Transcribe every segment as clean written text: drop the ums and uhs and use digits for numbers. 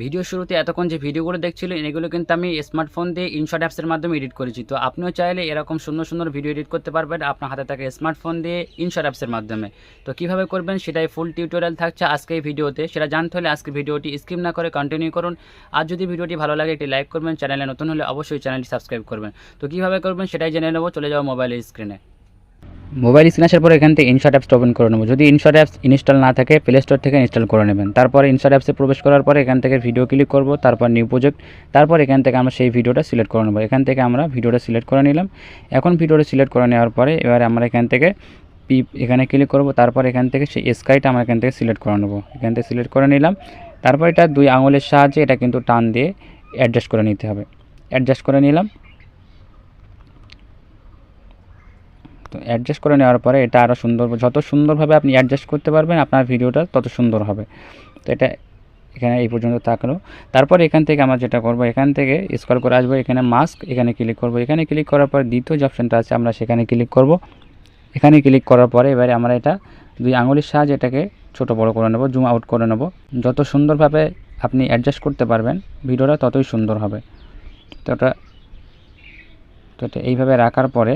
Video শুরুতে এতক্ষণ যে ভিডিওগুলো দেখছিলেন এগুলো কিন্তু আমি স্মার্টফোন দিয়ে ইনশট অ্যাপসের মাধ্যমে এডিট করেছি। তো আপনিও চাইলে এরকম সুন্দর সুন্দর ভিডিও এডিট করতে পারবেন আপনার হাতে থাকা স্মার্টফোন দিয়ে ইনশট অ্যাপসের মাধ্যমে। তো কীভাবে করবেন সেটাই ফুল টিউটোরিয়াল থাকছে আজকে এই ভিডিওতে। সেটা জানতে হলে আজকে ভিডিওটি স্কিপ না করে কন্টিনিউ করুন। আর যদি ভিডিওটি ভালো লাগে একটি লাইক করবেন, চ্যানেলে নতুন হলে অবশ্যই চ্যানেলটি সাবস্ক্রাইব করবেন। তো কীভাবে করবেন সেটাই জেনে নেব। চলে যাও মোবাইলের স্ক্রিনে। মোবাইল স্ক্রিন আসার পরে এখান থেকে ইনশট অ্যাপসটা ওপেন করে নেব। যদি ইনশট অ্যাপস ইনস্টল না থাকে প্লে স্টোর থেকে ইনস্টল করে নেবেন। তারপরে ইনশট অ্যাপসে প্রবেশ করার পরে এখান থেকে ভিডিও ক্লিক করব, তারপর নিউ প্রজেক্ট, তারপর এখান থেকে আমরা সেই ভিডিওটা সিলেক্ট করে নেব। এখান থেকে আমরা ভিডিওটা সিলেক্ট করে নিলাম। এখন ভিডিওটা সিলেক্ট করে নেওয়ার পরে এবারে আমরা এখান থেকে এখানে ক্লিক করব, তারপর এখান থেকে সেই স্কাইটা আমরা এখান থেকে সিলেক্ট করে নেব। এখান থেকে সিলেক্ট করে নিলাম। তারপর এটা 2 আঙুলের সাহায্যে এটা কিন্তু টান দিয়ে অ্যাডজাস্ট করে নিতে হবে। অ্যাডজাস্ট করে নিলাম। তো অ্যাডজাস্ট করে নেওয়ার পরে এটা আরও সুন্দর, যত সুন্দরভাবে আপনি অ্যাডজাস্ট করতে পারবেন আপনার ভিডিওটা তত সুন্দর হবে। তো এটা এখানে এই পর্যন্ত থাকলো। তারপর এখান থেকে আমরা যেটা করব, এখান থেকে স্ক্রল করে আসবো, এখানে মাস্ক, এখানে ক্লিক করব। এখানে ক্লিক করার পর দ্বিতীয় যে অপশানটা আছে আমরা সেখানে ক্লিক করব। এখানে ক্লিক করার পরে এবারে আমরা এটা 2 আঙুলের সাহায্যে এটাকে ছোট বড় করে নেব, জুম আউট করে নেব। যত সুন্দরভাবে আপনি অ্যাডজাস্ট করতে পারবেন ভিডিওটা ততই সুন্দর হবে। তো এটা এইভাবে রাখার পরে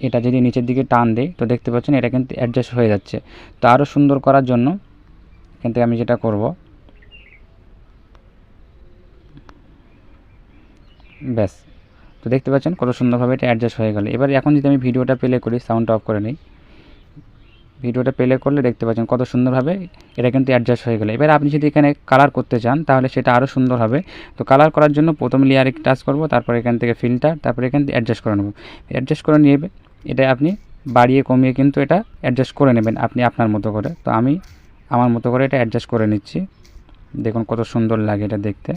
এটা যদি নিচের দিকে টান দেই তো দেখতে পাচ্ছেন এটা কিন্তু অ্যাডজাস্ট হয়ে যাচ্ছে। তো আরও সুন্দর করার জন্য এখান থেকে আমি যেটা করব, ব্যাস, তো দেখতে পাচ্ছেন কত সুন্দরভাবে এটা অ্যাডজাস্ট হয়ে গেল। এবার এখন যদি আমি ভিডিওটা প্লে করি, সাউন্ডটা অফ করে নিই, ভিডিওটা প্লে করলে দেখতে পাচ্ছেন কত সুন্দরভাবে এটা কিন্তু অ্যাডজাস্ট হয়ে গেল। এবার আপনি যদি এখানে কালার করতে চান তাহলে সেটা আরও সুন্দর হবে। তো কালার করার জন্য প্রথম লেয়ারে টাচ করব, তারপর এখান থেকে ফিল্টার, তারপর এখান থেকে অ্যাডজাস্ট করে নেব। অ্যাডজাস্ট করে নিয়ে এটা আপনি বাড়িয়ে কমিয়ে কিন্তু এটা অ্যাডজাস্ট করে নেবেন আপনি আপনার মতো করে। তো আমি আমার মতো করে এটা অ্যাডজাস্ট করে নিচ্ছি। দেখুন কত সুন্দর লাগে এটা দেখতে।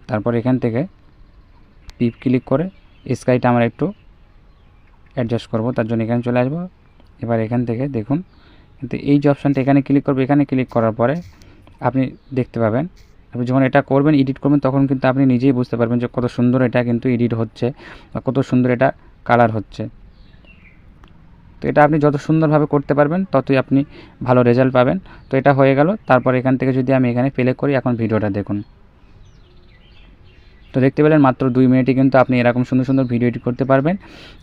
তারপর এখান থেকে ক্লিক করে স্কাইটা আমরা একটু অ্যাডজাস্ট করব, তার জন্য এখানে চলে আসবো। এবার এখান থেকে দেখুন কিন্তু এই যে অপশানটা এখানে ক্লিক করবো, এখানে ক্লিক করার পরে আপনি দেখতে পাবেন, আপনি যখন এটা করবেন এডিট করবেন তখন কিন্তু আপনি নিজেই বুঝতে পারবেন যে কত সুন্দর এটা কিন্তু এডিট হচ্ছে বা কত সুন্দর এটা কালার হচ্ছে। তো এটা আপনি যত সুন্দরভাবে করতে পারবেন ততই আপনি ভালো রেজাল্ট পাবেন। তো এটা হয়ে গেল। তারপর এখান থেকে যদি আমি এখানে প্লে করি, এখন ভিডিওটা দেখুন। তো দেখতে পেলেন মাত্র 2 মিনিটে কিন্তু আপনি এরকম সুন্দর সুন্দর ভিডিও এডিট করতে পারবেন।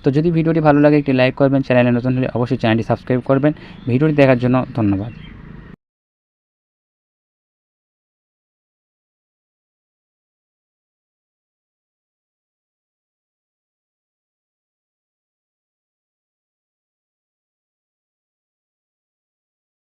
তো যদি ভিডিওটি ভালো লাগে একটি লাইক করবেন, চ্যানেলে নতুন হলে অবশ্যই চ্যানেলটি সাবস্ক্রাইব করবেন। ভিডিওটি দেখার জন্য ধন্যবাদ।